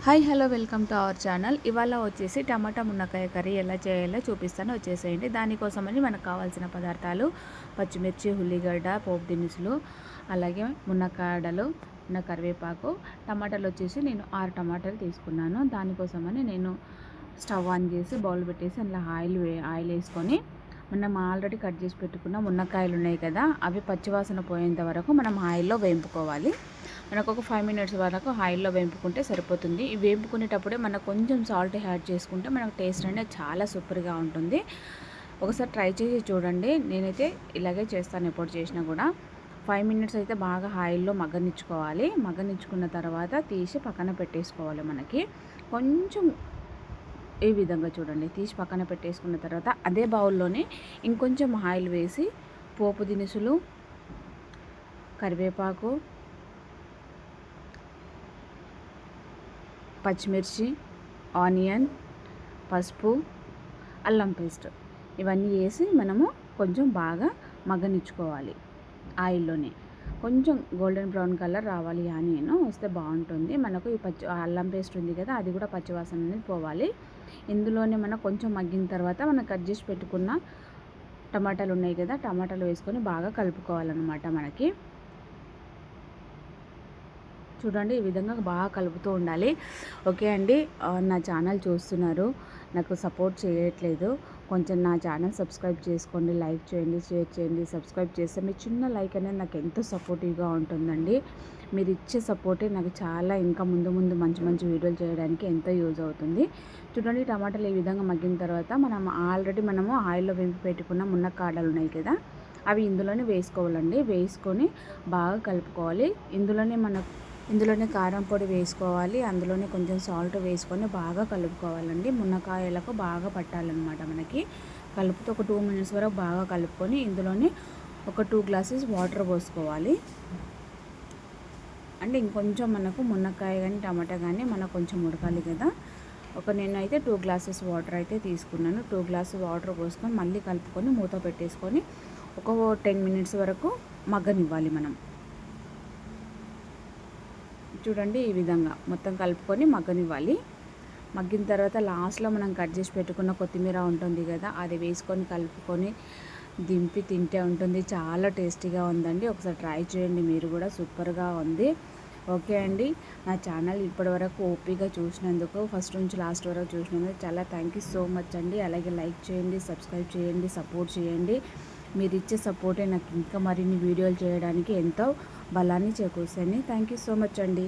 Hi hello welcome to our channel. ఇవాళ వచ్చేసి టమాటా మునక్కాయ కర్రీ ఎలా చేయాలో చూపిస్తాను, వచ్చేసేయండి. దానికోసమని మనకు కావాల్సిన పదార్థాలు పచ్చిమిర్చి, ఉల్లిగడ్డ, పోపు దినుసులు, అలాగే మునక్కాడలు, కరివేపాకు, టమాటాలు వచ్చేసి నేను 6 టమాటాలు తీసుకున్నాను. దానికోసమని నేను స్టవ్ ఆన్ చేసి బౌల్ పెట్టేసి అందులో ఆయిల్ వేసుకొని మనం ఆల్రెడీ కట్ చేసి పెట్టుకున్న మునక్కాయలు ఉన్నాయి కదా, అవి పచ్చివాసన పోయేంత వరకు మనం ఆయిల్లో వేయించుకోవాలి. మనకు ఒక 5 మినిట్స్ వరకు ఆయిల్లో వేపుకుంటే సరిపోతుంది. ఈ వేపుకునేటప్పుడే మనకు కొంచెం సాల్ట్ యాడ్ చేసుకుంటే మనకు టేస్ట్ అనేది చాలా సూపర్గా ఉంటుంది. ఒకసారి ట్రై చేసి చూడండి. నేనైతే ఇలాగే చేస్తాను ఎప్పుడు చేసినా కూడా. 5 మినిట్స్ అయితే బాగా ఆయిల్లో మగ్గనిచ్చుకోవాలి. మగ్గనిచ్చుకున్న తర్వాత తీసి పక్కన పెట్టేసుకోవాలి. మనకి కొంచెం ఈ విధంగా చూడండి, తీసి పక్కన పెట్టేసుకున్న తర్వాత అదే బౌల్లోనే ఇంకొంచెం ఆయిల్ వేసి పోపు దినుసులు, కరివేపాకు, పచ్చిమిర్చి, ఆనియన్, పసుపు, అల్లం పేస్ట్ ఇవన్నీ వేసి మనము కొంచెం బాగా మగ్గనిచ్చుకోవాలి. ఆయిల్లోనే కొంచెం గోల్డెన్ బ్రౌన్ కలర్ రావాలి. ఆనియన్ వస్తే బాగుంటుంది. మనకు ఈ అల్లం పేస్ట్ ఉంది కదా, అది కూడా పచ్చివాసన అనేది పోవాలి. ఇందులోనే మనం కొంచెం మగ్గిన తర్వాత మనం కట్ చేసి పెట్టుకున్న టమాటాలు ఉన్నాయి కదా, టమాటాలు వేసుకొని బాగా కలుపుకోవాలన్నమాట. మనకి చూడండి, ఈ విధంగా బాగా కలుపుతూ ఉండాలి. ఓకే అండి, నా ఛానల్ చూస్తున్నారు, నాకు సపోర్ట్ చేయట్లేదు, కొంచెం నా ఛానల్ సబ్స్క్రైబ్ చేసుకోండి, లైక్ చేయండి, షేర్ చేయండి. సబ్స్క్రైబ్ చేస్తే మీ చిన్న లైక్ అనేది నాకు ఎంతో సపోర్టివ్గా ఉంటుందండి. మీరు ఇచ్చే సపోర్టే నాకు చాలా ఇంకా ముందు ముందు మంచి మంచి వీడియోలు చేయడానికి ఎంతో యూజ్ అవుతుంది. చూడండి, టమాటాలు ఈ విధంగా మగ్గిన తర్వాత మనము ఆయిల్లో వేపి పెట్టుకున్న మునక్కాడలు ఉన్నాయి కదా, అవి ఇందులోనే వేసుకోవాలండి. వేసుకొని బాగా కలుపుకోవాలి. ఇందులోనే కారం పొడి వేసుకోవాలి. అందులోనే కొంచెం సాల్ట్ వేసుకొని బాగా కలుపుకోవాలండి. మునక్కాయలకు బాగా పట్టాలన్నమాట. మనకి కలుపుతూ ఒక 2 మినిట్స్ వరకు బాగా కలుపుకొని ఇందులోనే ఒక 2 గ్లాసెస్ వాటర్ పోసుకోవాలి. అంటే ఇంకొంచెం మనకు మునక్కాయ కానీ టమాటా కానీ మనకు కొంచెం ఉడకాలి కదా. నేనైతే 2 గ్లాసెస్ వాటర్ అయితే తీసుకున్నాను. 2 గ్లాసెస్ వాటర్ పోసుకొని మళ్ళీ కలుపుకొని మూత పెట్టేసుకొని ఒక 10 మినిట్స్ వరకు మగ్గనివ్వాలి మనం. చూడండి, ఈ విధంగా మొత్తం కలుపుకొని మగ్గనివ్వాలి. మగ్గిన తర్వాత లాస్ట్లో మనం కట్ చేసి పెట్టుకున్న కొత్తిమీర ఉంటుంది కదా, అది వేసుకొని కలుపుకొని దింపి తింటే ఉంటుంది. చాలా టేస్టీగా ఉందండి. ఒకసారి ట్రై చేయండి మీరు కూడా, సూపర్గా ఉంది. ఓకే అండి, నా ఛానల్ ఇప్పటివరకు ఓపిగా చూసినందుకు, ఫస్ట్ నుంచి లాస్ట్ వరకు చూసినందుకు చాలా థ్యాంక్ యూ సో మచ్ అండి. అలాగే లైక్ చేయండి, సబ్స్క్రైబ్ చేయండి, సపోర్ట్ చేయండి. మీరు ఇచ్చే సపోర్టే నాకు ఇంకా మరిన్ని వీడియోలు చేయడానికి ఎంతో బలాన్ని చేకూరుస్తుంది. థ్యాంక్ యూ సో మచ్ అండి.